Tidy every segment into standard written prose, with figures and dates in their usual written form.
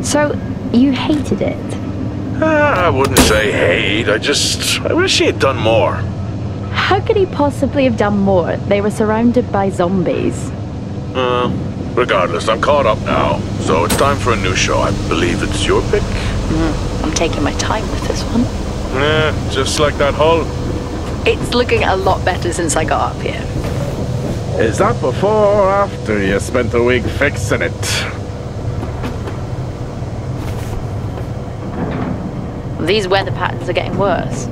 So, you hated it? I wouldn't say hate, I wish he had done more. How could he possibly have done more? They were surrounded by zombies. Regardless, I'm caught up now, so it's time for a new show. I believe it's your pick? I'm taking my time with this one. Just like that hull. It's looking a lot better since I got up here. Is that before or after you spent a week fixing it? These weather patterns are getting worse.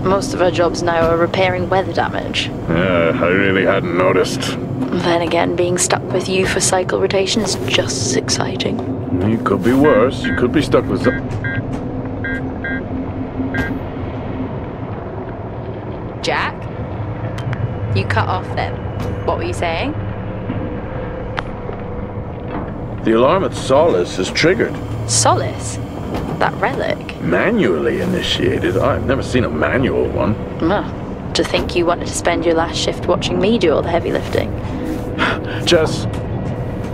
Most of our jobs now are repairing weather damage. Yeah, I really hadn't noticed. Then again, being stuck with you for cycle rotation is just as exciting. You could be worse. You could be stuck with Jack? You cut off then. What were you saying? The alarm at Solis is triggered. Solis? That relic? Manually initiated? I've never seen a manual one. To think you wanted to spend your last shift watching me do all the heavy lifting. Jess,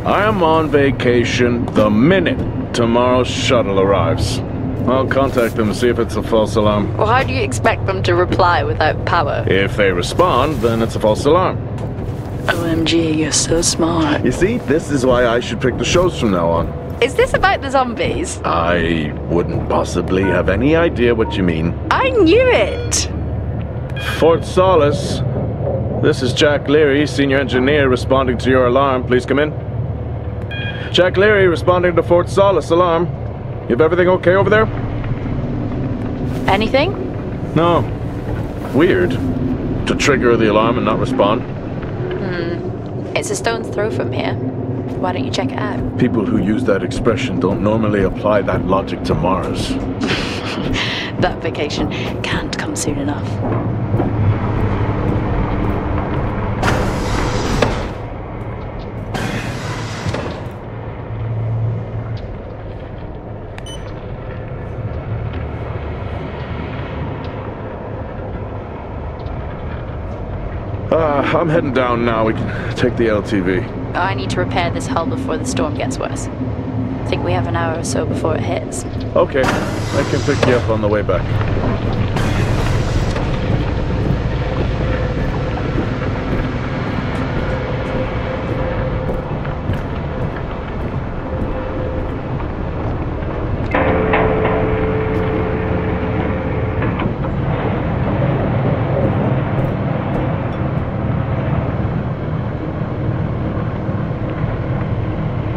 I am on vacation the minute tomorrow's shuttle arrives. I'll contact them and see if it's a false alarm. Well, how do you expect them to reply without power? If they respond, then it's a false alarm. OMG, you're so smart. You see, this is why I should pick the shows from now on. Is this about the zombies? I wouldn't possibly have any idea what you mean. I knew it! Fort Solis. This is Jack Leary, senior engineer, responding to your alarm. Please come in. Jack Leary, responding to Fort Solis alarm. You have everything okay over there? Anything? No. Weird. To trigger the alarm and not respond. It's a stone's throw from here. Why don't you check it out? People who use that expression don't normally apply that logic to Mars. That vacation can't come soon enough. I'm heading down now. We can take the LTV. I need to repair this hull before the storm gets worse. I think we have an hour or so before it hits. Okay, I can pick you up on the way back.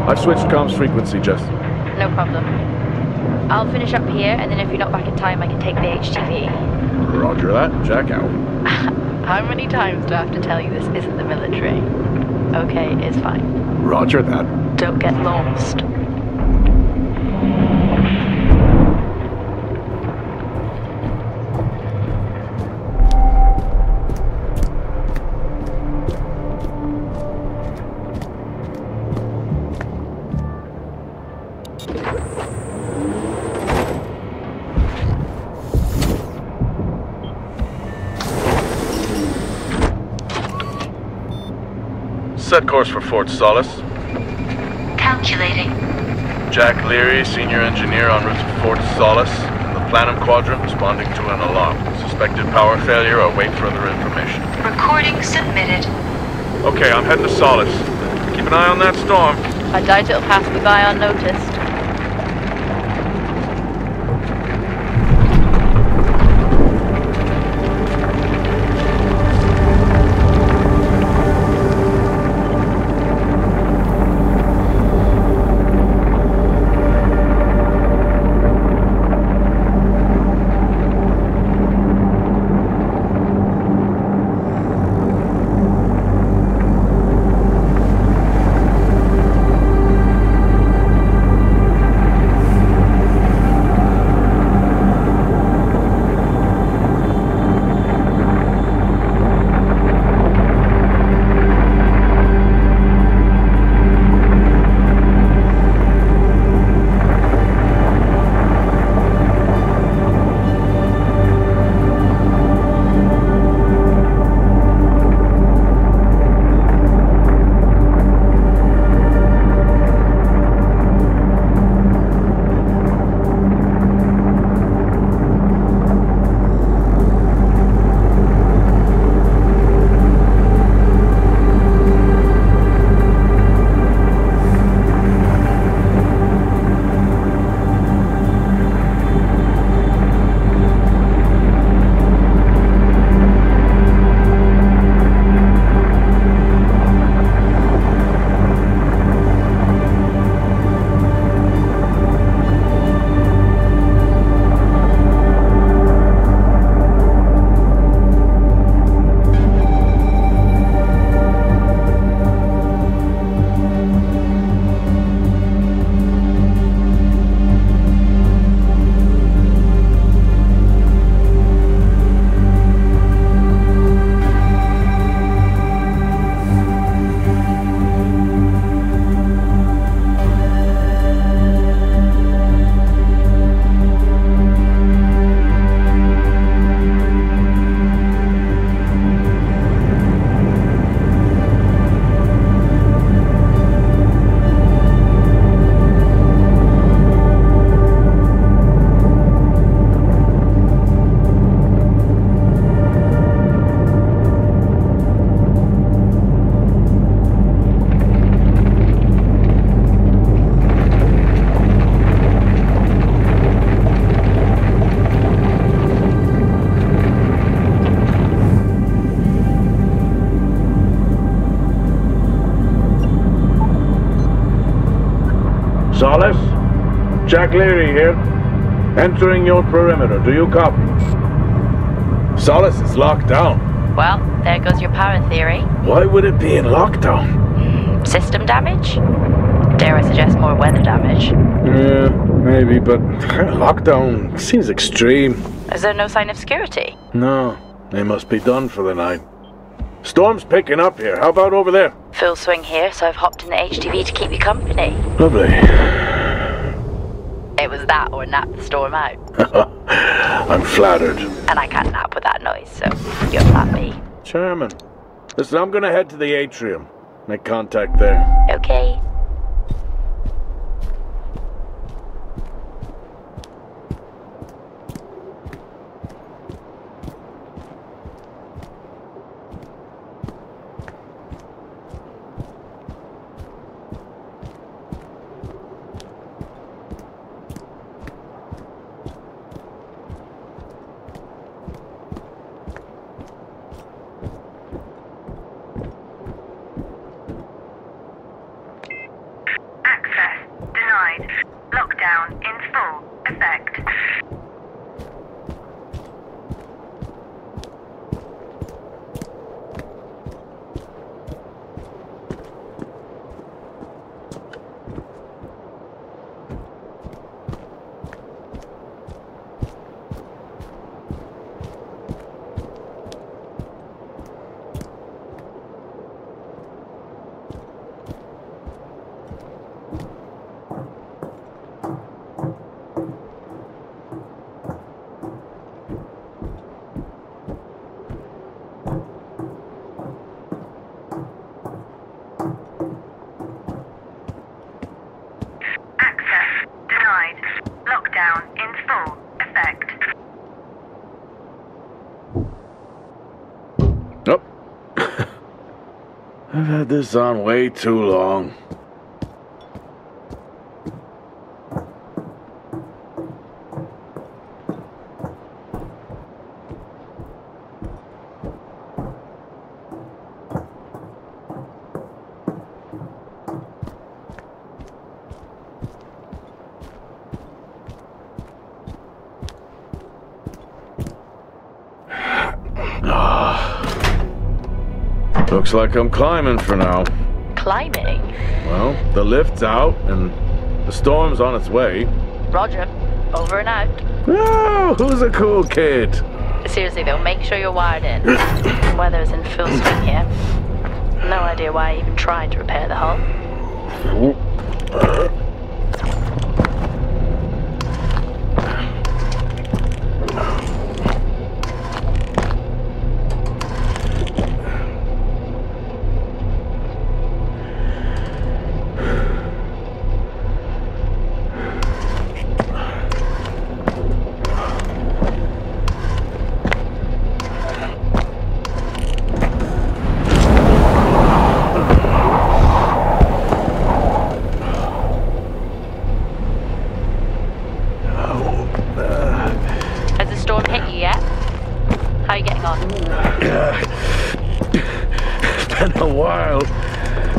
I've switched comms frequency, Jess. No problem. I'll finish up here, and then if you're not back in time, I can take the HTV. Roger that. Jack out. How many times do I have to tell you this isn't the military? Okay, it's fine. Roger that. Don't get lost. Set course for Fort Solis. Calculating. Jack Leary, senior engineer en route to Fort Solis, in the Planum Quadrant, responding to an alarm. Suspected power failure. Await further information. Recording submitted. Okay, I'm heading to Solis. Keep an eye on that storm. I doubt it'll pass me by unnoticed. Solis? Jack Leary here. Entering your perimeter. Do you copy? Solis is locked down. Well, there goes your power theory. Why would it be in lockdown? System damage? Dare I suggest more weather damage? Yeah, maybe, but lockdown seems extreme. Is there no sign of security? No, they must be done for the night. Storm's picking up here. How about over there? Full swing here, so I've hopped in the HTV to keep you company. Lovely. It was that or nap the storm out. I'm flattered. And I can't nap with that noise, so you're flat me. Charming. Listen, I'm gonna head to the atrium. Make contact there. Okay. Lockdown in full effect. Lockdown in full effect. Oh. I've had this on way too long. Looks like I'm climbing for now. Climbing? Well, the lift's out and the storm's on its way. Roger. Over and out. Oh, who's a cool kid? Seriously though, make sure you're wired in. The weather's in full swing here. No idea why I even tried to repair the hull.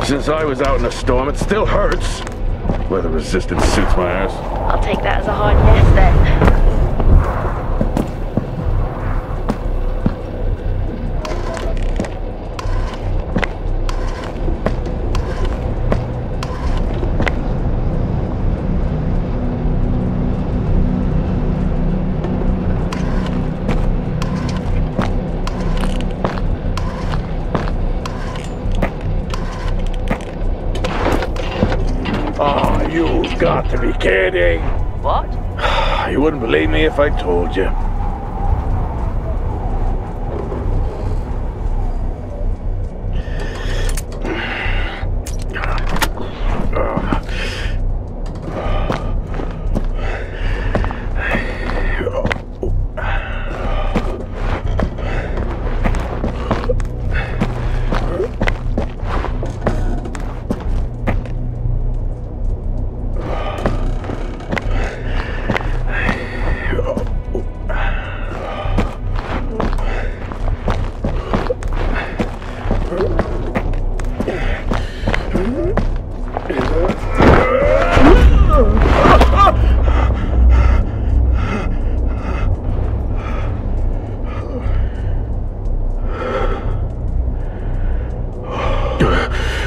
Since I was out in a storm, it still hurts. Weather resistance suits my ass. I'll take that as a hard yes then. You've got to be kidding. What? You wouldn't believe me if I told you.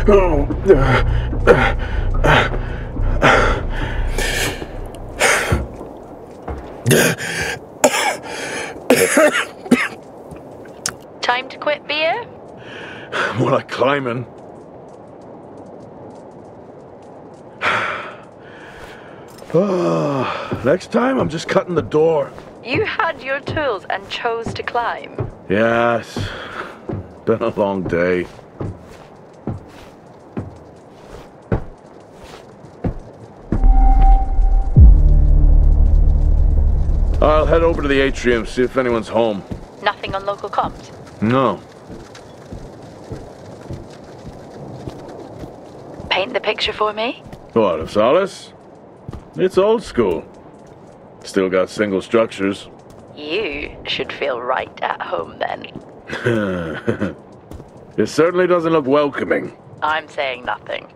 Time to quit beer? More like climbing. Next time, I'm just cutting the door. You had your tools and chose to climb. Yes. Been a long day. I'll head over to the atrium, see if anyone's home. Nothing on local comms? No. Paint the picture for me? What, of Solis? It's old school. Still got single structures. You should feel right at home then. It certainly doesn't look welcoming. I'm saying nothing.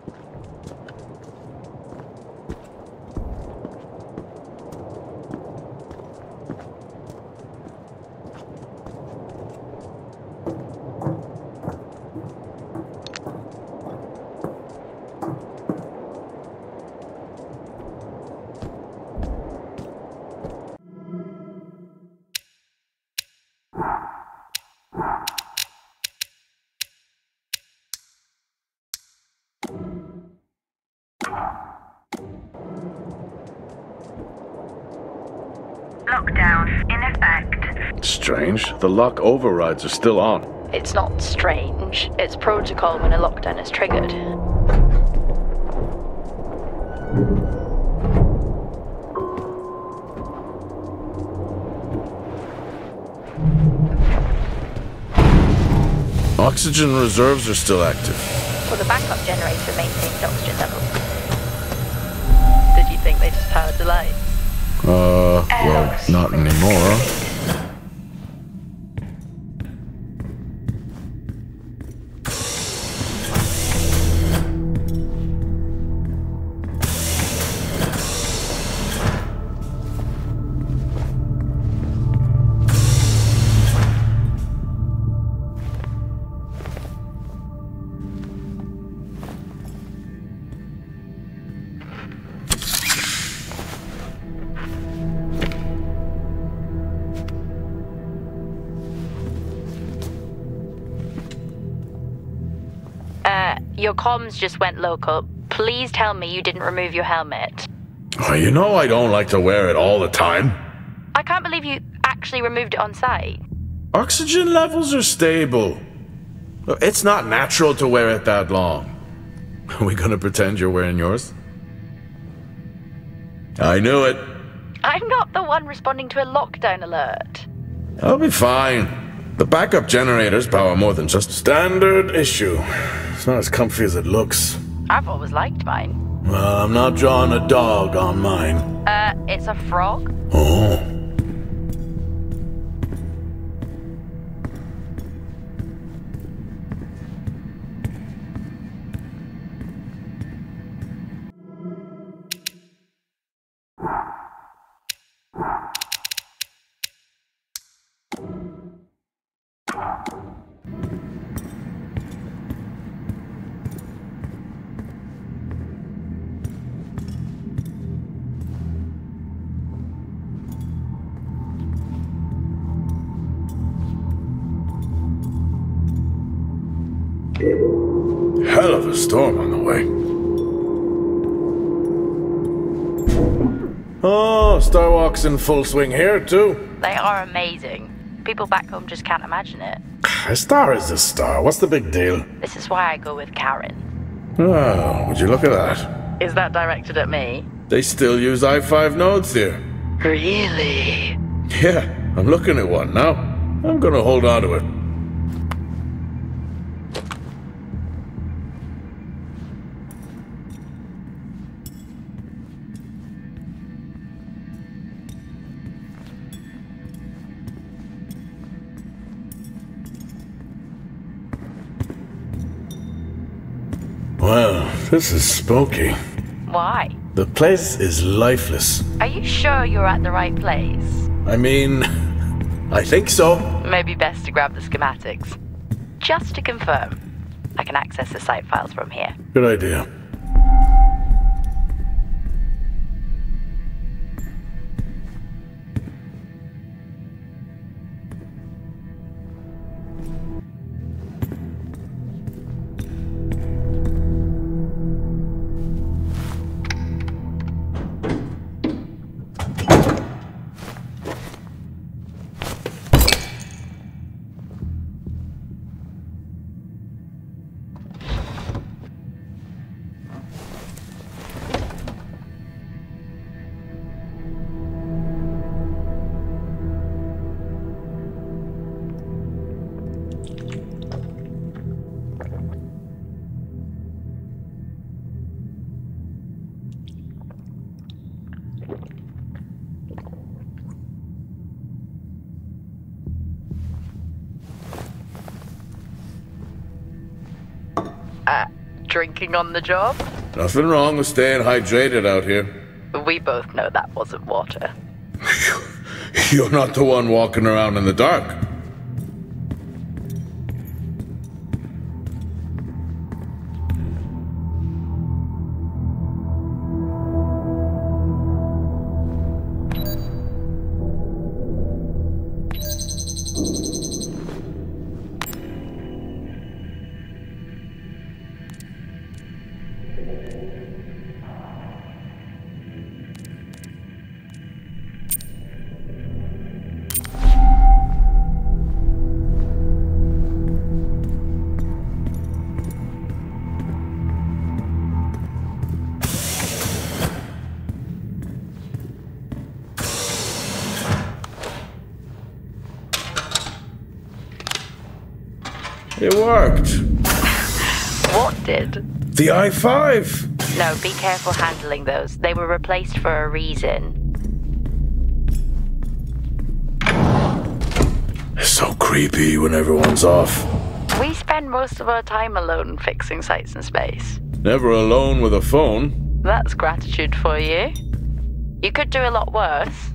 Lockdown in effect. Strange. The lock overrides are still on. It's not strange. It's protocol when a lockdown is triggered. Oxygen reserves are still active. Well, the backup generator maintains oxygen levels. Did you think they just powered the lights? Well, not anymore. Your comms just went local. Please tell me you didn't remove your helmet. Oh, you know I don't like to wear it all the time. I can't believe you actually removed it on site. Oxygen levels are stable. It's not natural to wear it that long. Are we gonna pretend you're wearing yours? I knew it. I'm not the one responding to a lockdown alert. I'll be fine. The backup generators power more than just standard issue. It's not as comfy as it looks. I've always liked mine. I'm not drawing a dog on mine. It's a frog? Oh. Hell of a storm on the way. Oh, Starwalk's in full swing here, too. They are amazing. People back home just can't imagine it. A star is a star. What's the big deal? This is why I go with Karen. Oh, would you look at that? Is that directed at me? They still use i5 nodes here. Really? Yeah, I'm looking at one now. I'm gonna hold on to it. Well, this is spooky. Why? The place is lifeless. Are you sure you're at the right place? I mean, I think so. Maybe best to grab the schematics. Just to confirm, I can access the site files from here. Good idea. Drinking on the job? Nothing wrong with staying hydrated out here. We both know that wasn't water. You're not the one walking around in the dark. It worked. What did? The I-5. No, be careful handling those. They were replaced for a reason. It's so creepy when everyone's off. We spend most of our time alone fixing sites in space. Never alone with a phone. That's gratitude for you. You could do a lot worse.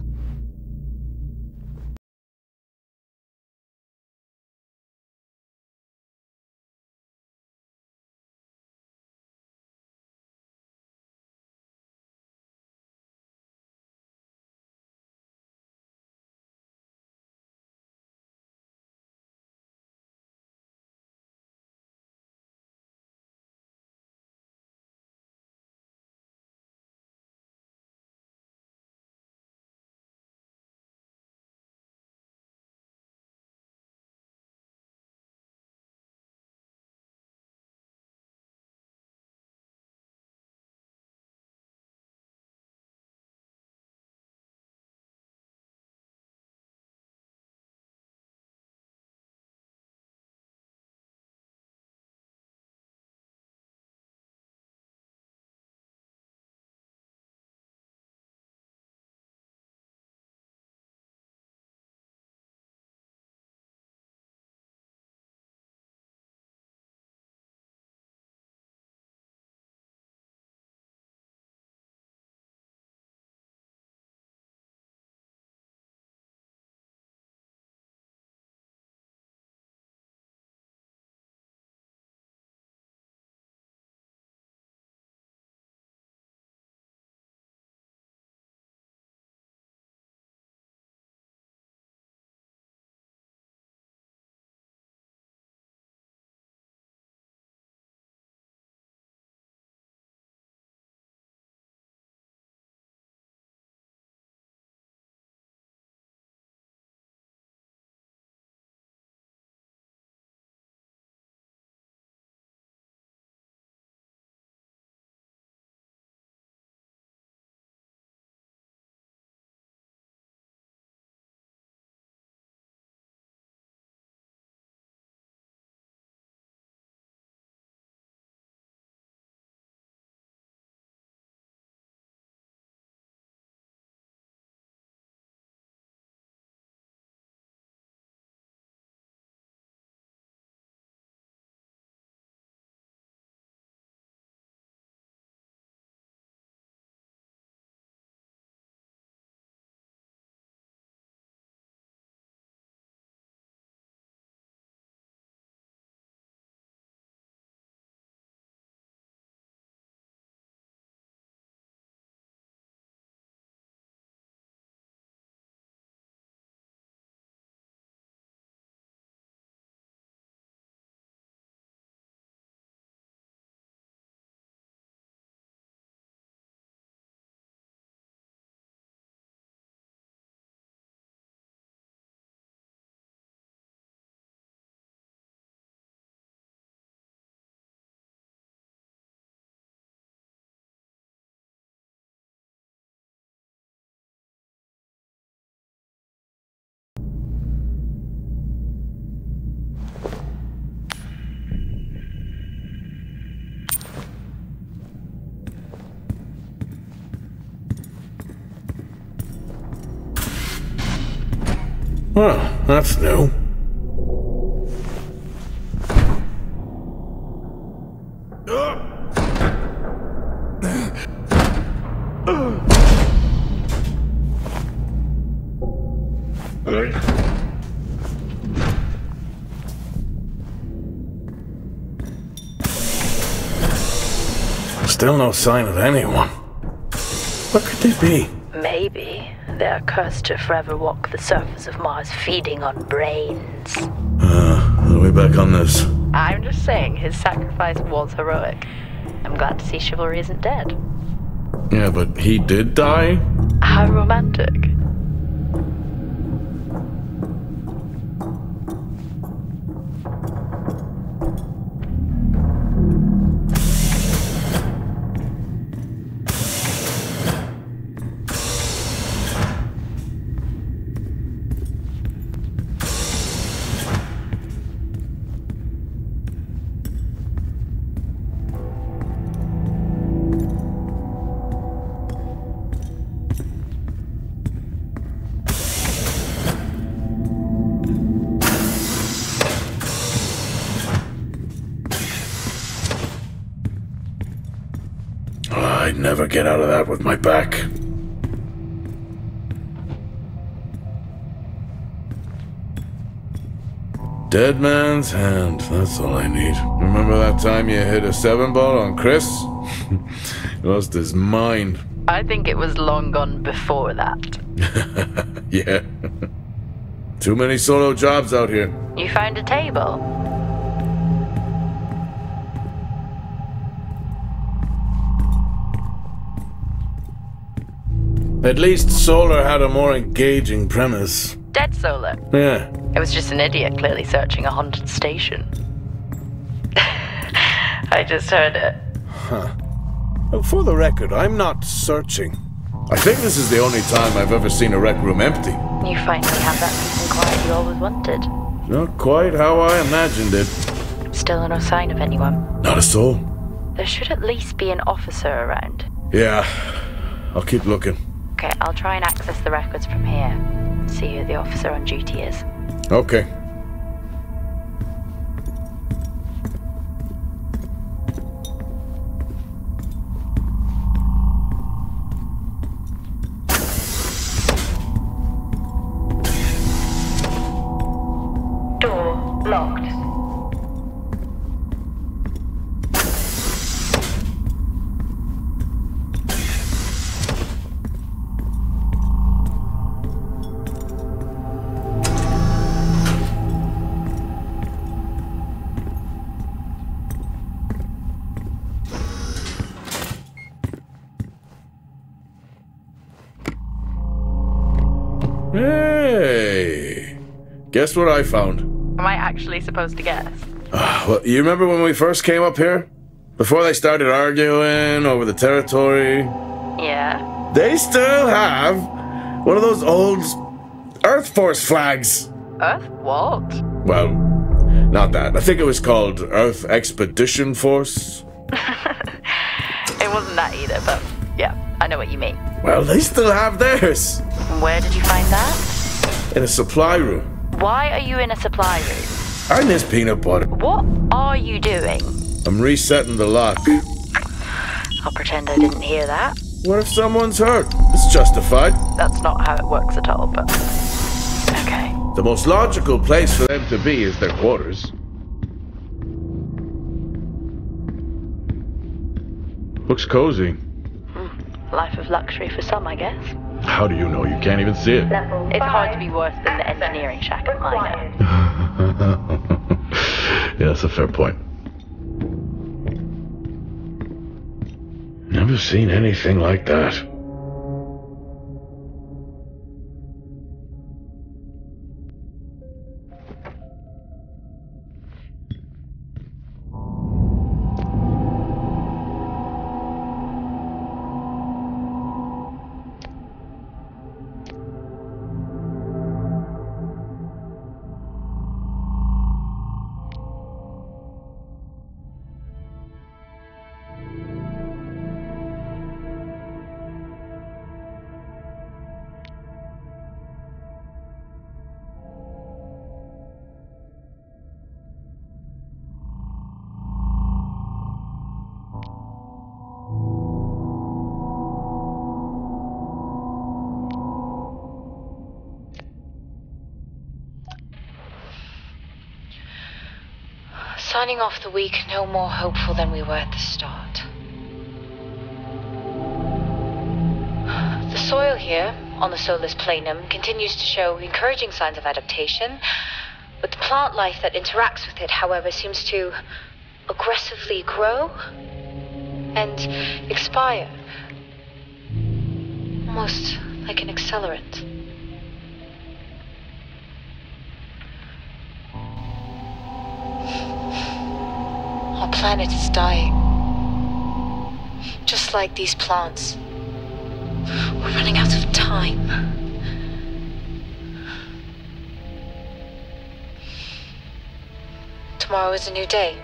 Well, that's new. Still no sign of anyone. What could they be? Maybe they're cursed to forever walk the surface of Mars feeding on brains. Are we back on this? I'm just saying his sacrifice was heroic. I'm glad to see chivalry isn't dead. Yeah, but he did die? How romantic. I'd never get out of that with my back. Dead man's hand, that's all I need. Remember that time you hit a 7-ball on Chris? He lost his mind. I think it was long gone before that. Yeah. Too many solo jobs out here. You found a table? At least Solar had a more engaging premise. Desolate. Yeah. It was just an idiot clearly searching a haunted station. I just heard it. Huh. Well, for the record, I'm not searching. I think this is the only time I've ever seen a rec room empty. You finally have that peace and quiet you always wanted. Not quite how I imagined it. Still no sign of anyone. Not a soul. There should at least be an officer around. Yeah. I'll keep looking. Okay, I'll try and access the records from here. See who the officer on duty is. Okay. Door locked. Hey! Guess what I found? Am I actually supposed to guess? Well, you remember when we first came up here? Before they started arguing over the territory? Yeah. They still have one of those old Earth Force flags. Earth what? Well, not that. I think it was called Earth Expedition Force. It wasn't that either, but yeah, I know what you mean. Well, they still have theirs. Where did you find that? In a supply room. Why are you in a supply room? I miss peanut butter. What are you doing? I'm resetting the lock. I'll pretend I didn't hear that. What if someone's hurt? It's justified. That's not how it works at all, but... Okay. The most logical place for them to be is their quarters. Looks cozy. Life of luxury for some, I guess. How do you know? You can't even see it. It's hard to be worse than the engineering shack at mine. Yeah, that's a fair point. Never seen anything like that. Signing off the week no more hopeful than we were at the start. The soil here, on the Solis Planum, continues to show encouraging signs of adaptation, but the plant life that interacts with it, however, seems to aggressively grow and expire, almost like an accelerant. Our planet is dying, just like these plants. We're running out of time. Tomorrow is a new day.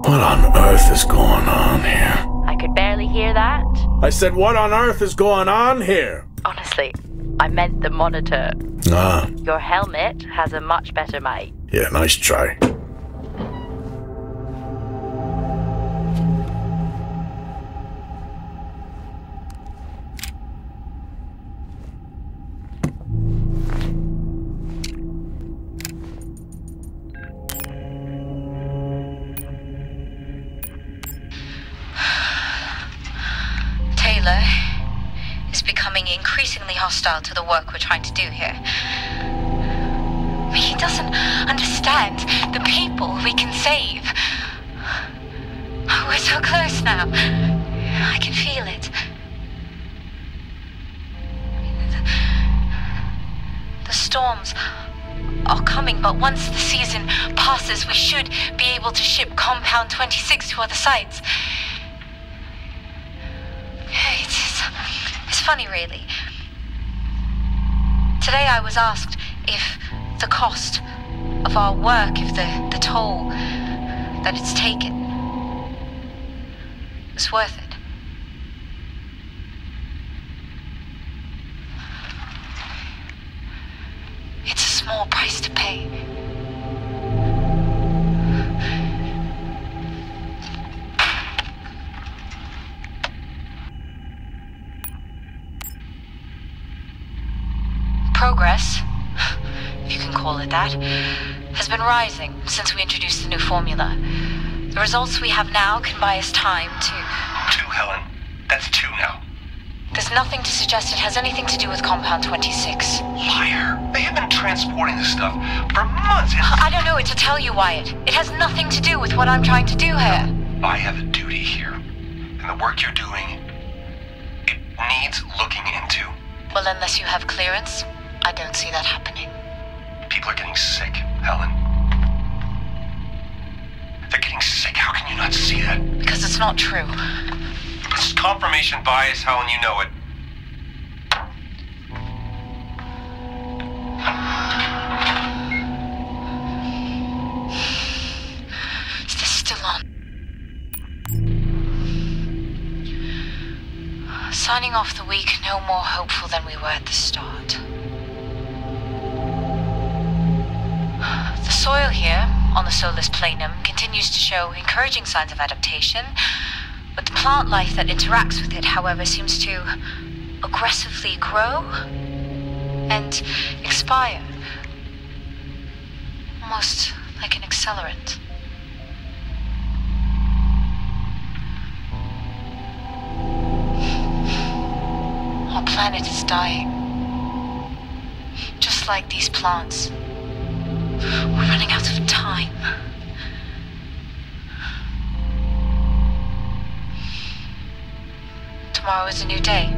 What on earth is going on here? I could barely hear that. I said, what on earth is going on here? Honestly, I meant the monitor. Ah, Your helmet has a much better mic. yeah, nice try. Taylor is becoming increasingly hostile to the work we're trying to do here. He doesn't understand the people we can save. We're so close now. I can feel it. The storms are coming, but once the season passes, we should be able to ship Compound 26 to other sites. It's funny, really. Today I was asked if the cost of our work, if the toll that it's taken is worth it. It's a small price to pay. Progress, if you can call it that, has been rising since we introduced the new formula. The results we have now can buy us time to... 2, Helen. That's 2 now. There's nothing to suggest it has anything to do with Compound 26. Liar. They have been transporting this stuff for months. I don't know what to tell you, Wyatt. It has nothing to do with what I'm trying to do here. I have a duty here. And the work you're doing, it needs looking into. Well, unless you have clearance, I don't see that happening. People are getting sick, Helen. They're getting sick. How can you not see that? Because it's not true. This is confirmation bias, Helen. You know it. Is this still on? Signing off the week no more hopeful than we were at the start. The soil here, on the Solis Planum, continues to show encouraging signs of adaptation, but the plant life that interacts with it, however, seems to aggressively grow and expire, almost like an accelerant. Our planet is dying, just like these plants. We're running out of time. Tomorrow is a new day.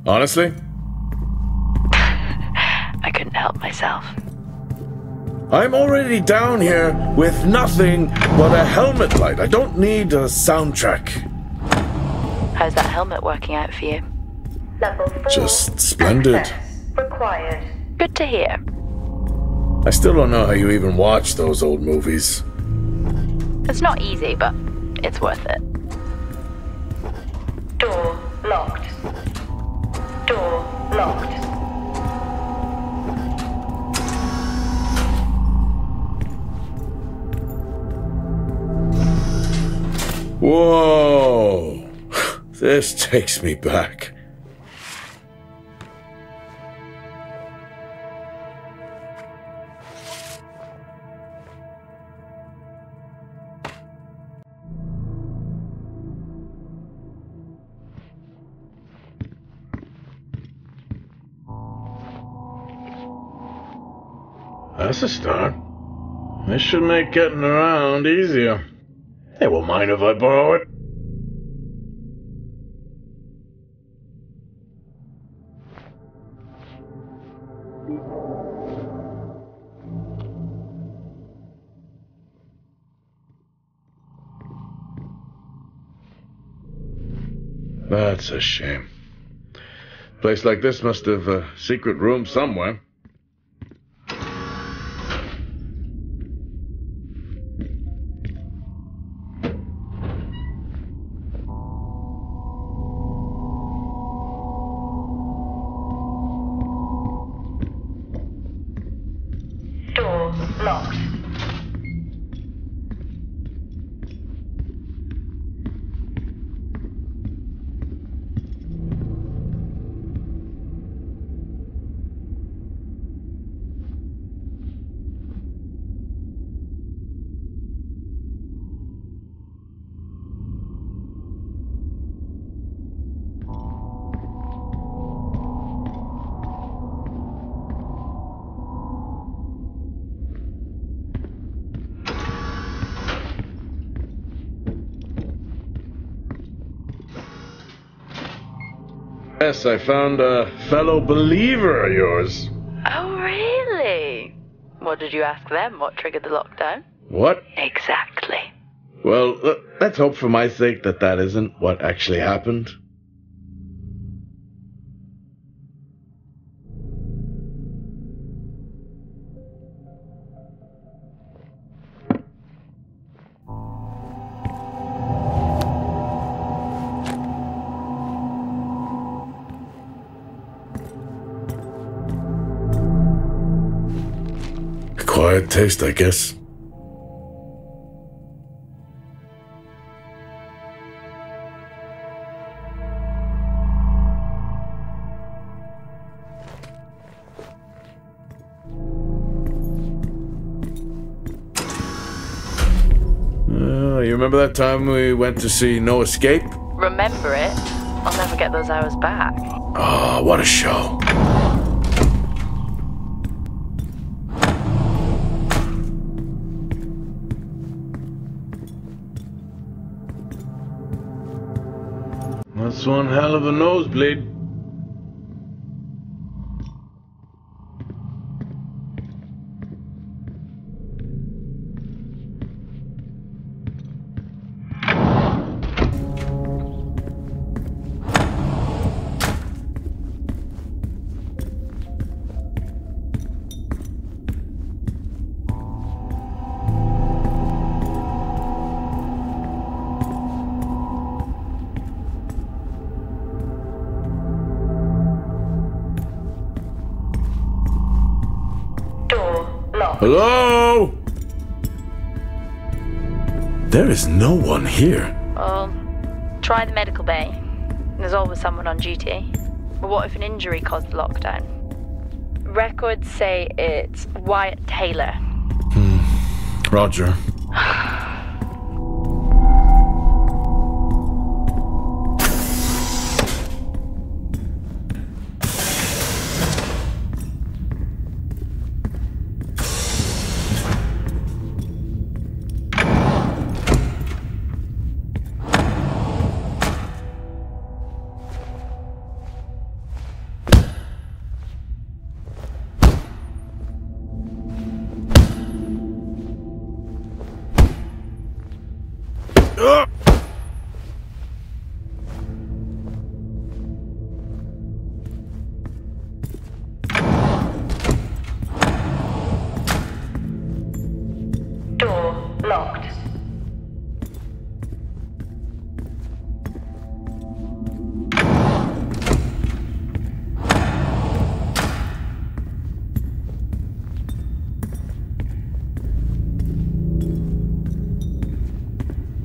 Honestly? I couldn't help myself. I'm already down here with nothing but a helmet light. I don't need a soundtrack. How's that helmet working out for you? Level 4. Just splendid. Access required. Good to hear. I still don't know how you even watch those old movies. It's not easy, but it's worth it. Door locked. Door locked. Whoa! This takes me back. That's a start. This should make getting around easier. They won't mind if I borrow it. That's a shame. A place like this must have a secret room somewhere. Door locked. Yes, I found a fellow believer of yours. Oh, really? What did you ask them? What triggered the lockdown? What? Exactly. Well, let's hope for my sake that that isn't what actually happened. Quiet taste, I guess. You remember that time we went to see No Escape? Remember it? I'll never get those hours back. Oh, what a show. That's one hell of a nosebleed. Hello? There is no one here. Well, try the medical bay. There's always someone on duty. But what if an injury caused the lockdown? Records say it's Wyatt Taylor. Roger.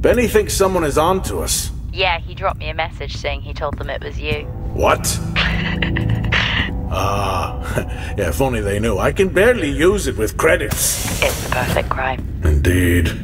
Benny thinks someone is on to us. Yeah, he dropped me a message saying he told them it was you. What? Yeah, if only they knew. I can barely use it with credits. It's the perfect crime. Indeed.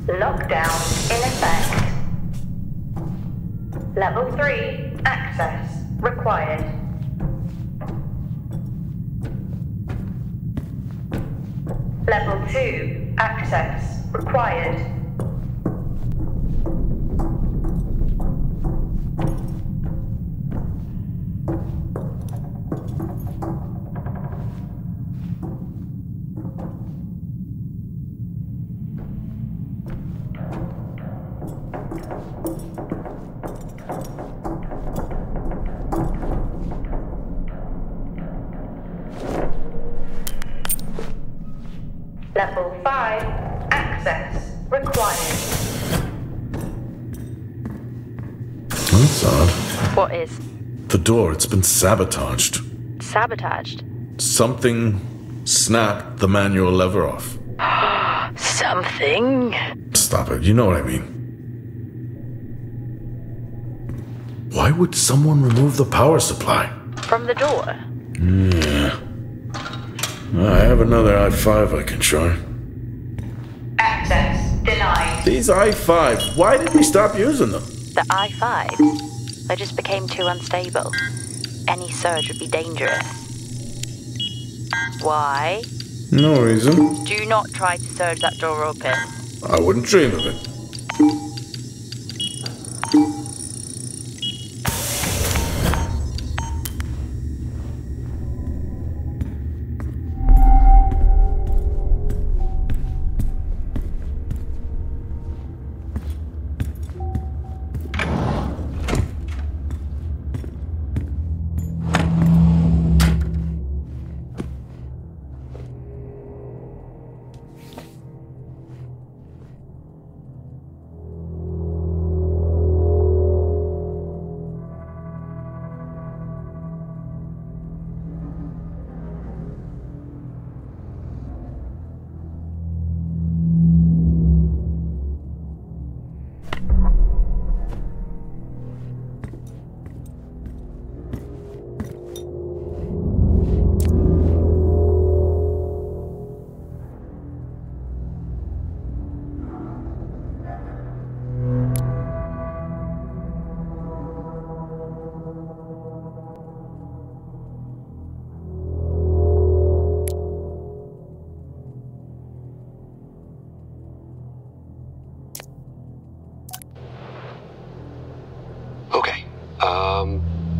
Lockdown in effect. Level 3 access required. Level 2 access required. Level 5 access required. That's odd. What is? The door, it's been sabotaged. Sabotaged? Something snapped the manual lever off. Something? Stop it, you know what I mean. Why would someone remove the power supply? From the door? Yeah. I have another i5 I can try. Access denied. These i5s, why did we stop using them? The i5s? They just became too unstable. Any surge would be dangerous. Why? No reason. Do not try to surge that door open. I wouldn't dream of it.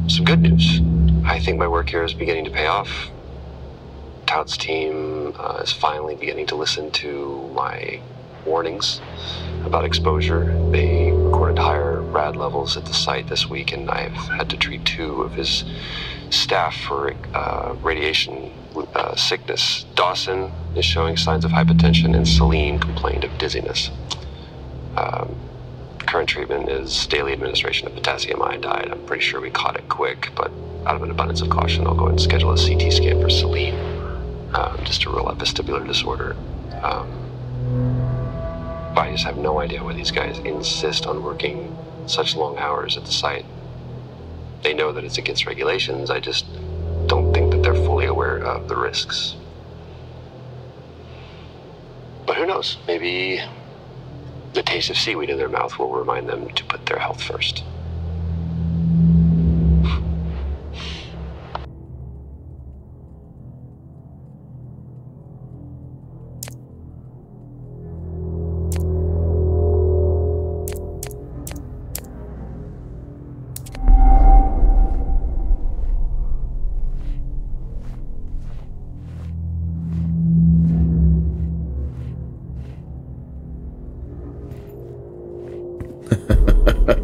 Some good news. I think my work here is beginning to pay off. Tout's team is finally beginning to listen to my warnings about exposure. They recorded higher rad levels at the site this week, and I've had to treat 2 of his staff for radiation sickness. Dawson is showing signs of hypotension, and Celine complained of dizziness. Current treatment is daily administration of potassium iodide. I'm pretty sure we caught it quick, but out of an abundance of caution, I'll go ahead and schedule a CT scan for Celine. Just a rule out vestibular disorder. But I just have no idea why these guys insist on working such long hours at the site. They know that it's against regulations. I just don't think that they're fully aware of the risks. But who knows? Maybe the taste of seaweed in their mouth will remind them to put their health first.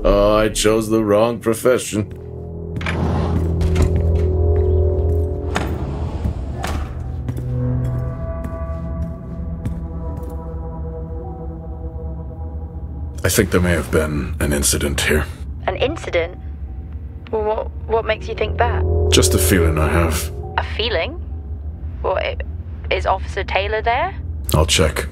Oh, I chose the wrong profession. I think there may have been an incident here. An incident? Well, what makes you think that? Just a feeling I have. A feeling? What, is Officer Taylor there? I'll check.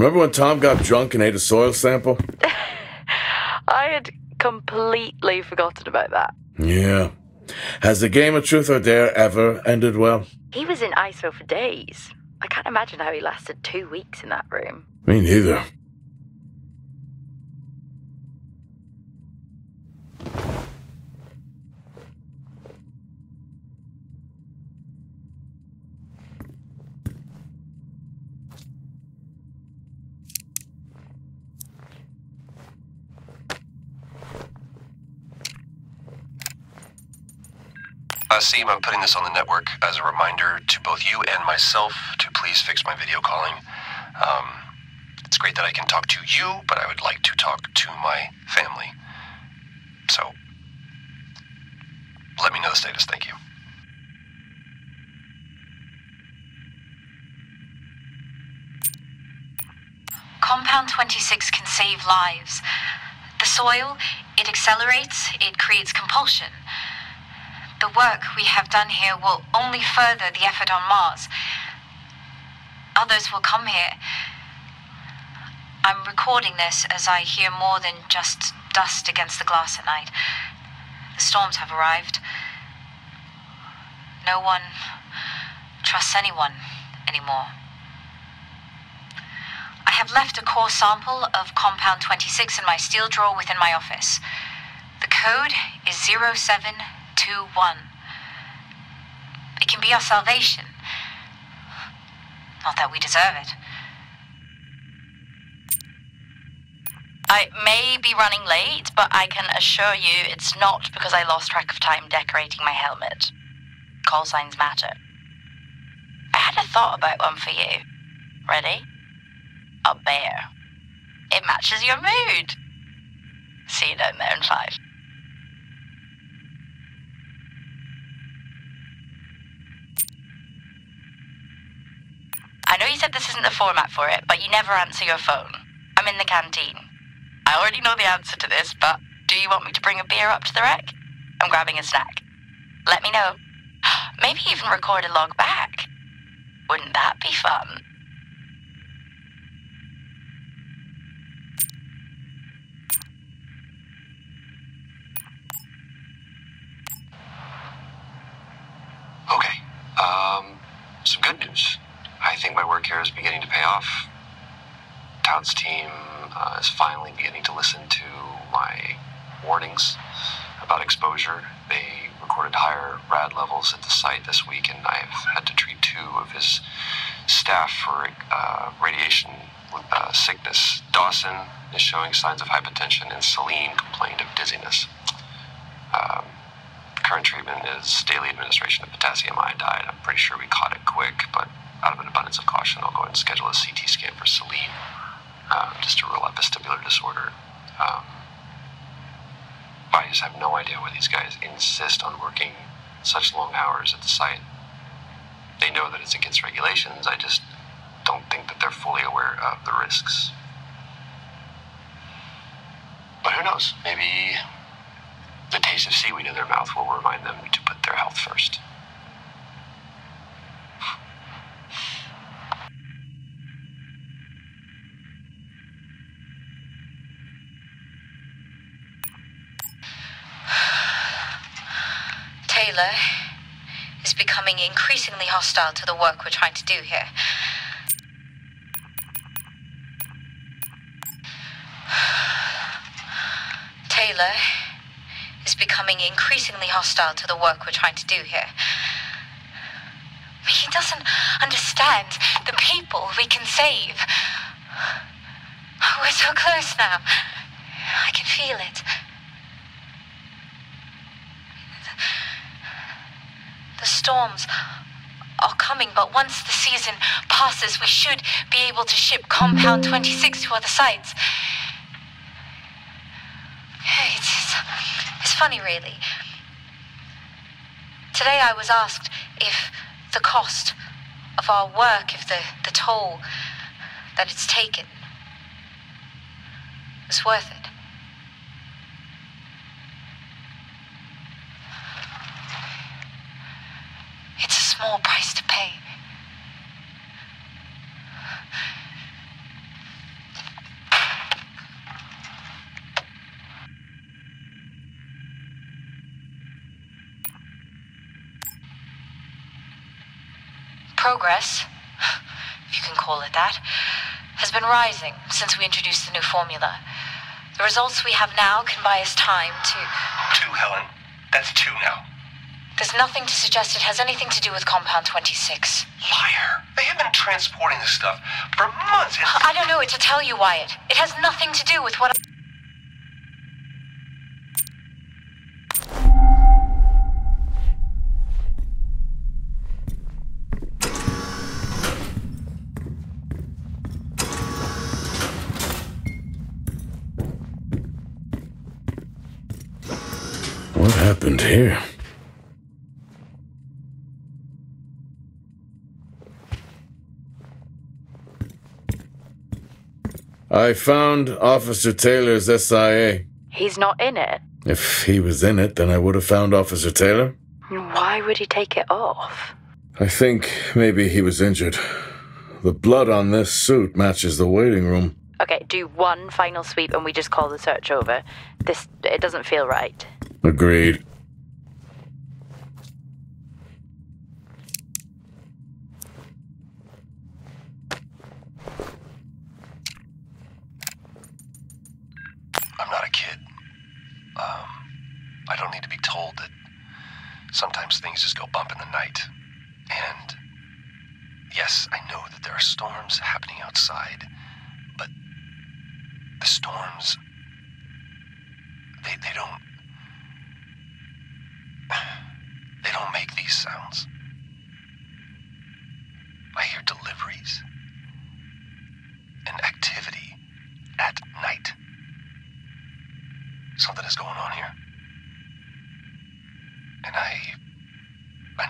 Remember when Tom got drunk and ate a soil sample? I had completely forgotten about that. Yeah. Has the game of truth or dare ever ended well? He was in ISO for days. I can't imagine how he lasted 2 weeks in that room. Me neither. Seem, I'm putting this on the network as a reminder to both you and myself to please fix my video calling. It's great that I can talk to you, but I would like to talk to my family. So, let me know the status. Thank you. Compound 26 can save lives. The soil, it accelerates, it creates compulsion. The work we have done here will only further the effort on Mars. Others will come here. I'm recording this as I hear more than just dust against the glass at night. The storms have arrived. No one trusts anyone anymore. I have left a core sample of Compound 26 in my steel drawer within my office. The code is 0721. It can be our salvation. Not that we deserve it. I may be running late, but I can assure you it's not because I lost track of time decorating my helmet. Call signs matter. I had a thought about one for you. Ready? A bear. It matches your mood. See you down there in 5. I know you said this isn't the format for it, but you never answer your phone. I'm in the canteen. I already know the answer to this, but do you want me to bring a beer up to the wreck? I'm grabbing a snack. Let me know. Maybe even record a log back. Wouldn't that be fun? Okay, some good news. I think my work here is beginning to pay off. Todd's team is finally beginning to listen to my warnings about exposure. They recorded higher rad levels at the site this week, and I've had to treat 2 of his staff for radiation sickness. Dawson is showing signs of hypotension, and Celine complained of dizziness. Current treatment is daily administration of potassium iodide. I'm pretty sure we caught it quick, but out of an abundance of caution, I'll go ahead and schedule a CT scan for Celine, just to rule out vestibular disorder. I just have no idea why these guys insist on working such long hours at the site. They know that it's against regulations. I just don't think that they're fully aware of the risks. But who knows? Maybe the taste of seaweed in their mouth will remind them to put their health first. Taylor is becoming increasingly hostile to the work we're trying to do here. Taylor is becoming increasingly hostile to the work we're trying to do here. He doesn't understand the people we can save. We're so close now. I can feel it. The storms are coming, but once the season passes, we should be able to ship Compound 26 to other sites. It's funny, really. Today I was asked if the cost of our work, if the toll that it's taken is worth it. It's a small price to pay. progress, if you can call it that, has been rising since we introduced the new formula. The results we have now can buy us time to... 2, Helen. That's 2 now. There's nothing to suggest it has anything to do with Compound 26. Liar. They have been transporting this stuff for months. I don't know what to tell you, Wyatt. It has nothing to do with what... What happened here? I found Officer Taylor's SIA. He's not in it. If he was in it, then I would have found Officer Taylor. Why would he take it off? I think maybe he was injured. The blood on this suit matches the waiting room. Okay, do one final sweep and we just call the search over. It doesn't feel right. Agreed. I'm not a kid. I don't need to be told that sometimes things just go bump in the night. And yes, I know that there are storms happening outside, but the storms, they don't make these sounds. I hear deliveries and activity at night. Something is going on here. And I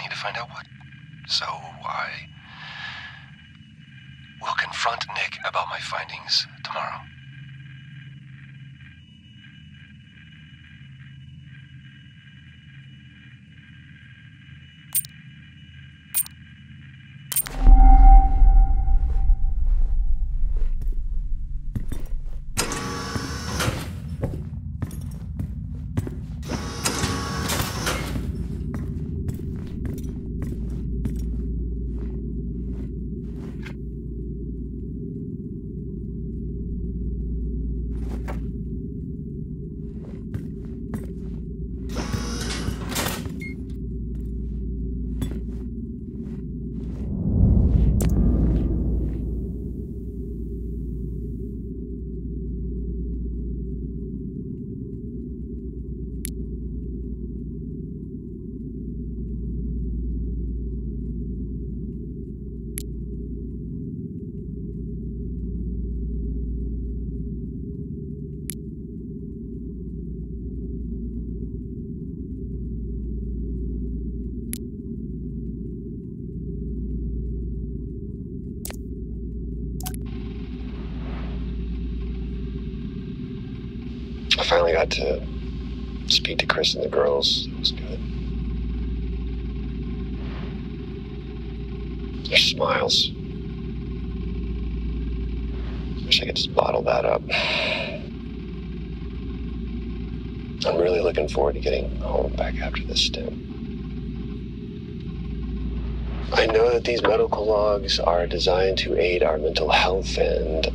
need to find out what. So I will confront Nick about my findings tomorrow. I finally got to speak to Chris and the girls. It was good. Their smiles. Wish I could just bottle that up. I'm really looking forward to getting home back after this stint. I know that these medical logs are designed to aid our mental health, and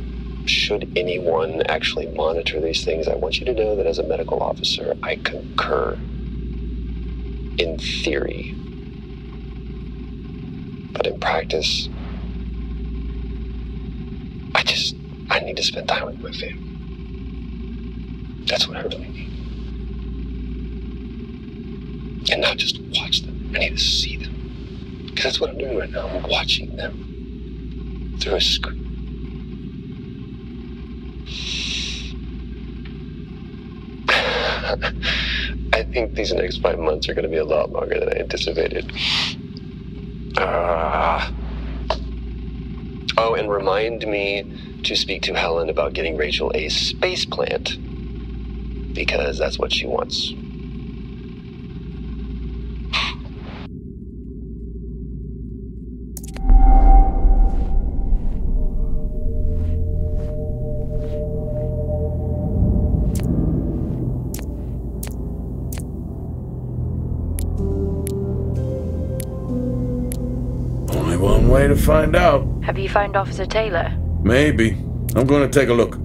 should anyone actually monitor these things, I want you to know that as a medical officer, I concur in theory. But in practice, I need to spend time with my family. That's what I really need. And not just watch them. I need to see them. Because that's what I'm doing right now. I'm watching them through a screen. I think these next 5 months are going to be a lot longer than I anticipated. Oh, and remind me to speak to Helen about getting Rachel a space plant, because that's what she wants. Only one way to find out. Have you found Officer Taylor? Maybe. I'm going to take a look.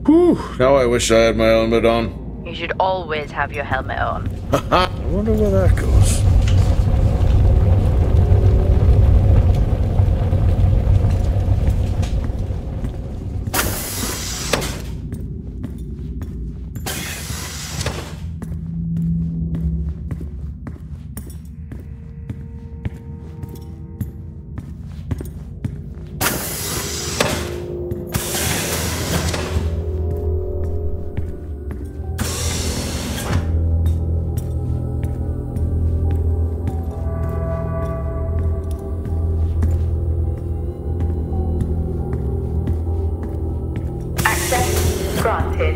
Whew, now I wish I had my helmet on. You should always have your helmet on. Haha, I wonder where that goes. Granted.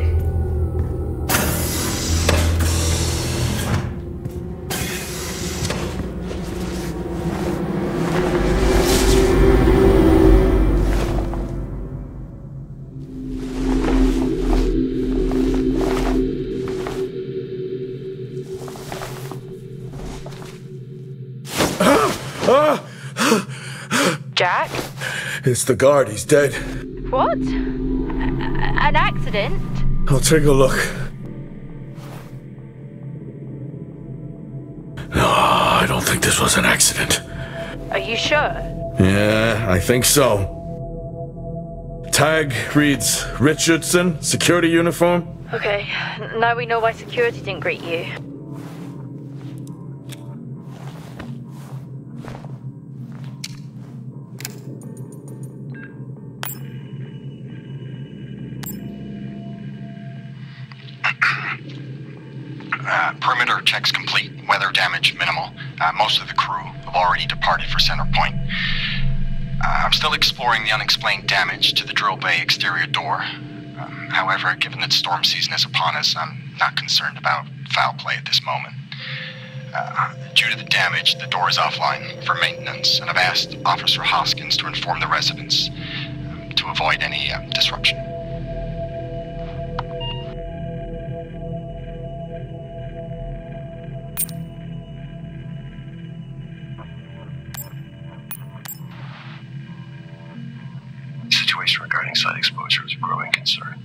Jack? It's the guard, he's dead. What? An accident? I'll take a look. No, I don't think this was an accident. Are you sure? Yeah, I think so. Tag reads Richardson, security uniform. Okay, now we know why security didn't greet you. Perimeter checks complete. Weather damage minimal. Most of the crew have already departed for Center Point. I'm still exploring the unexplained damage to the drill bay exterior door. However, given that storm season is upon us, I'm not concerned about foul play at this moment. Due to the damage, the door is offline for maintenance, and I've asked Officer Hoskins to inform the residents to avoid any disruption. Regarding site exposure is a growing concern.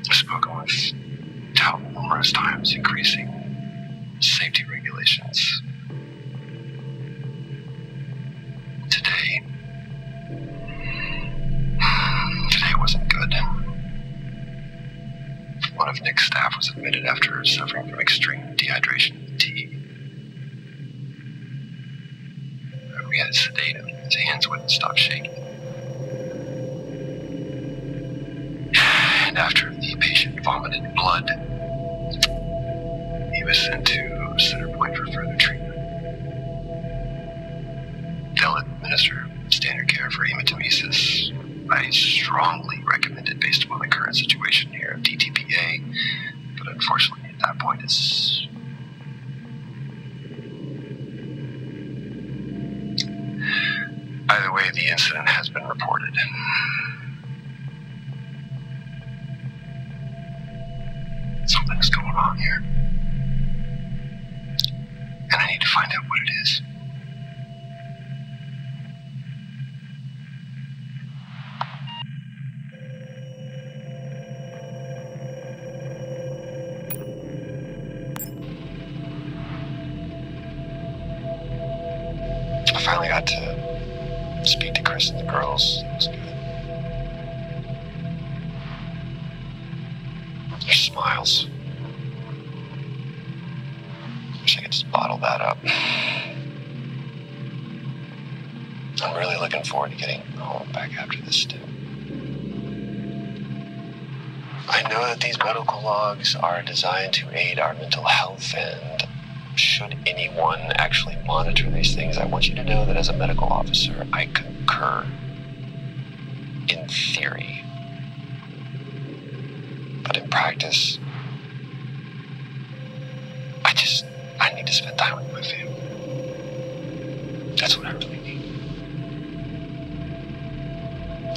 I've spoken with Tout numerous times, increasing safety regulations. Today wasn't good. One of Nick's staff was admitted after suffering from extreme dehydration and fatigue. We had to sedate him. His hands wouldn't stop shaking. And after the patient vomited blood, he was sent to Center Point for further treatment. They'll administer standard care for hematemesis. I strongly recommend it based upon the current situation here at DTPA, but unfortunately at that point it's... Either way, the incident has been reported. Something's going on here. And I need to find out what it is. I finally got to speak to Chris and the girls. It was good. Their smiles. Wish I could just bottle that up. I'm really looking forward to getting home back after this stint. I know that these medical logs are designed to aid our mental health, and should anyone actually monitor these things, I want you to know that as a medical officer, I concur. in theory. But in practice, I need to spend time with my family. That's what I really need.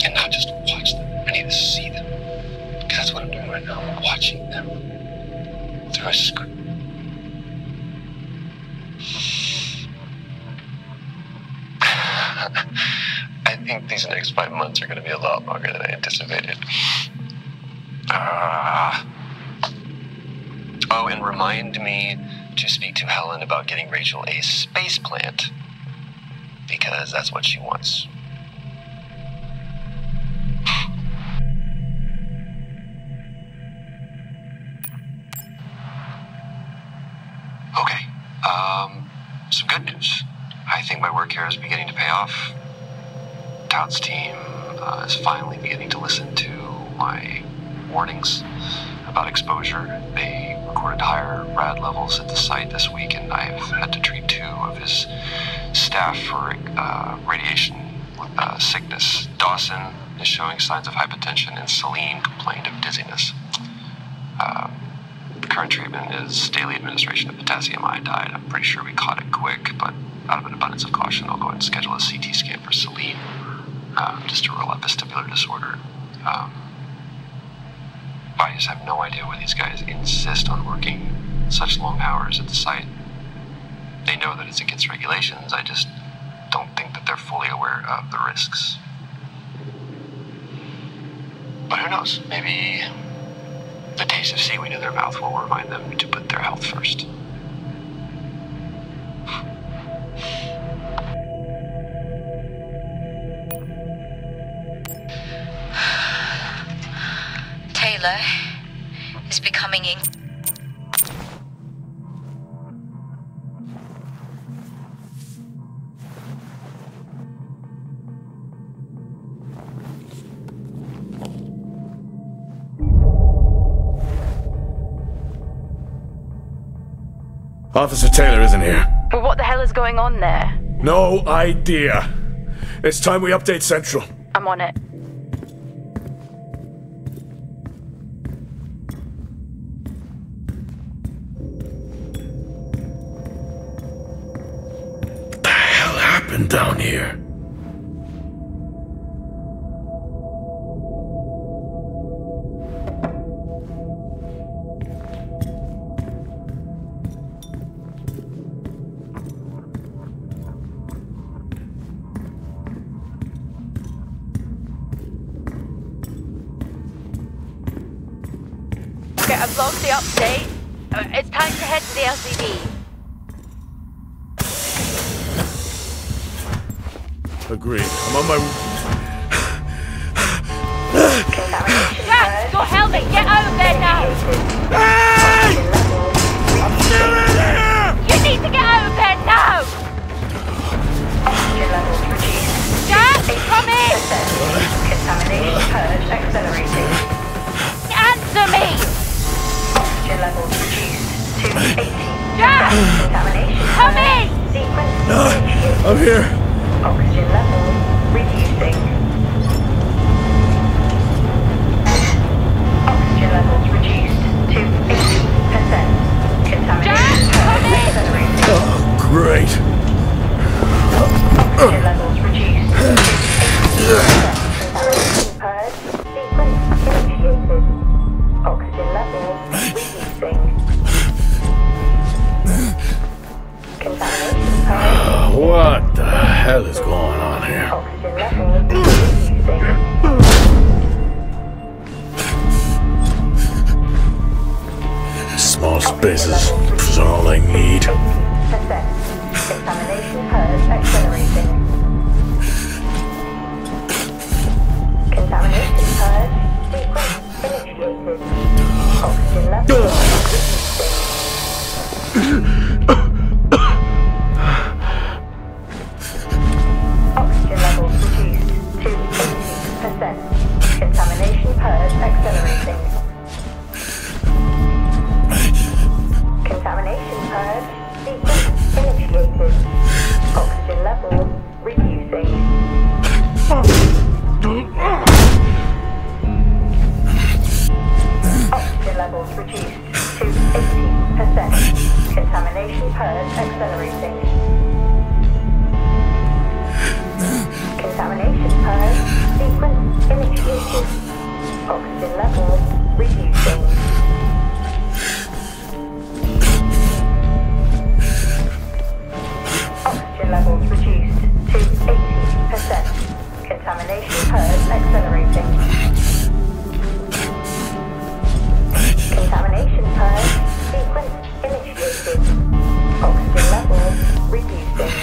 And not just watch them. I need to see them. Because that's what I'm doing right now. I'm watching them through a screen. I think these next 5 months are going to be a lot longer than I anticipated. Oh, and remind me to speak to Helen about getting Rachel a space plant, because that's what she wants. Okay, some good news. I think my work here is beginning to pay off. Todd's team is finally beginning to listen to my warnings about exposure. They recorded higher rad levels at the site this week, and I've had to treat 2 of his staff for radiation sickness. Dawson is showing signs of hypotension, and Celine complained of dizziness. The current treatment is daily administration of potassium iodide. I'm pretty sure we caught it quick, but out of an abundance of caution, I'll go ahead and schedule a CT scan for Celine, just to rule out vestibular disorder. I just have no idea why these guys insist on working such long hours at the site. They know that it's against regulations. I just don't think that they're fully aware of the risks. But who knows? Maybe the taste of seaweed in their mouth will remind them to put their health first. Taylor is becoming Officer Taylor isn't here. Well, what the hell is going on there? No idea. It's time we update Central. I'm on it. What the hell happened down here? I've logged the update. It's time to head to the LCD. Agreed. I'm on my... Jack, your helmet! Get over there now! Hey! I'm still in here! You need to get over there now! Oxygen levels reduced. Jack, come in! Contamination purge accelerating. Answer me! Oxygen levels reduced to 80%. Jack! Contamination Come in! Sequence initiated. I'm here. Oxygen levels reducing. Oxygen levels reduced to 80%. Contamination purge accelerating. Oh, great. Oxygen levels reduced to 80%. Contamination purge sequence initiated. Oxygen levels reducing. Contamination purge. What the hell is going on here? Oxygen levels reducing. Small spaces is all I need. 80%. Contamination purge accelerating. Contamination purge sequence initiated. Oxygen levels Oxygen levels reduced to 80%. Contamination purge accelerating. Contamination purge sequence accelerating. Contamination purge sequence initiated. Oxygen levels reducing. Oxygen levels reduced to 80%. Contamination purge accelerating. Contamination purge sequence initiated. Oxygen levels reducing.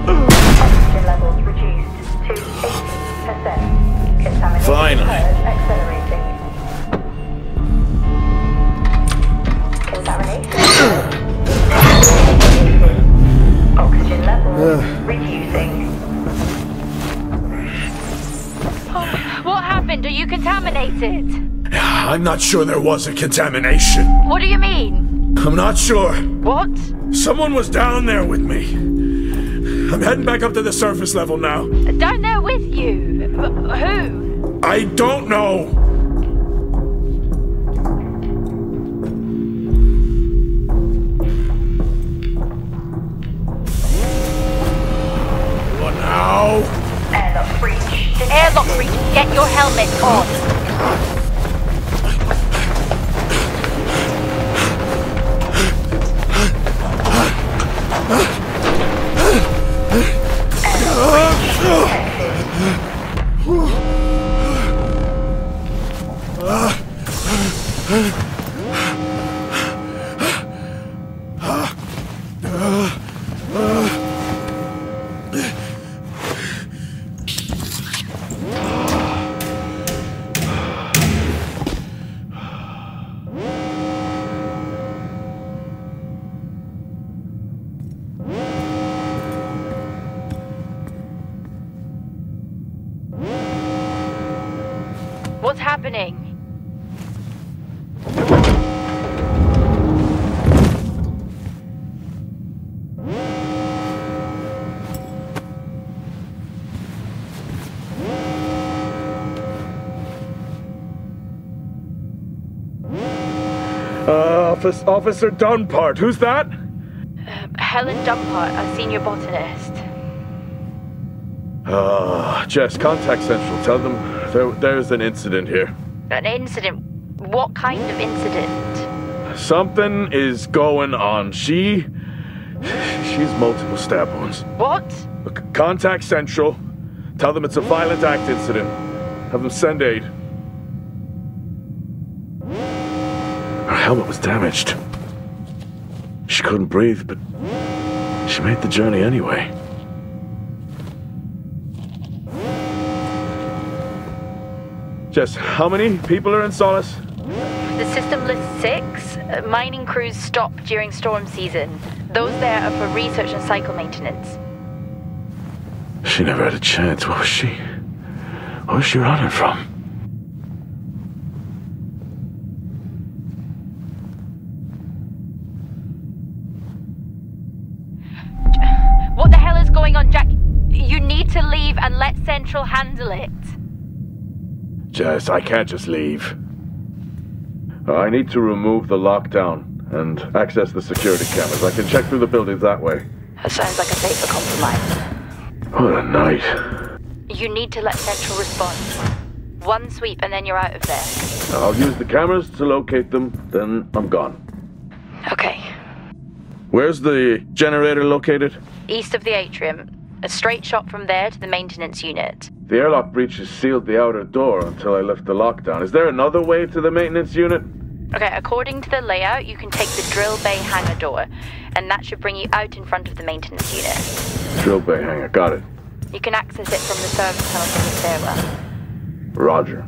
Oxygen levels reduced to 80%. Contamination Finally. purge accelerating. Contamination purge initiated. Oxygen levels reducing. What happened? Are you contaminated? I'm not sure there was a contamination. What do you mean? I'm not sure. What? Someone was down there with me. I'm heading back up to the surface level now. Down there with you? Who? I don't know. What now? Airlock breach. Airlock breach. Get your helmet on. What's happening? Officer Dunpart, who's that? Helen Dumpart, a senior botanist. Jess, contact Central. Tell them there's an incident here. An incident? What kind of incident? Something is going on. She's multiple stab wounds. What? Look, contact Central. Tell them it's a violent act incident. Have them send aid. Her helmet was damaged. She couldn't breathe, but she made the journey anyway. Jess, how many people are in Solis? The system lists 6. Mining crews stop during storm season. Those there are for research and cycle maintenance. She never had a chance. What was she running from? What the hell is going on, Jack? You need to leave and let Central handle it. Jess, I can't just leave. I need to remove the lockdown and access the security cameras. I can check through the buildings that way. That sounds like a safer compromise. What a night. You need to let Central respond. One sweep and then you're out of there. I'll use the cameras to locate them, then I'm gone. Okay. Where's the generator located? East of the atrium. A straight shot from there to the maintenance unit. The airlock breaches sealed the outer door until I left the lockdown. Is there another way to the maintenance unit? Okay, according to the layout, you can take the drill bay hangar door, and that should bring you out in front of the maintenance unit. Drill bay hangar, got it. You can access it from the service tunnel from the stairwell. Roger.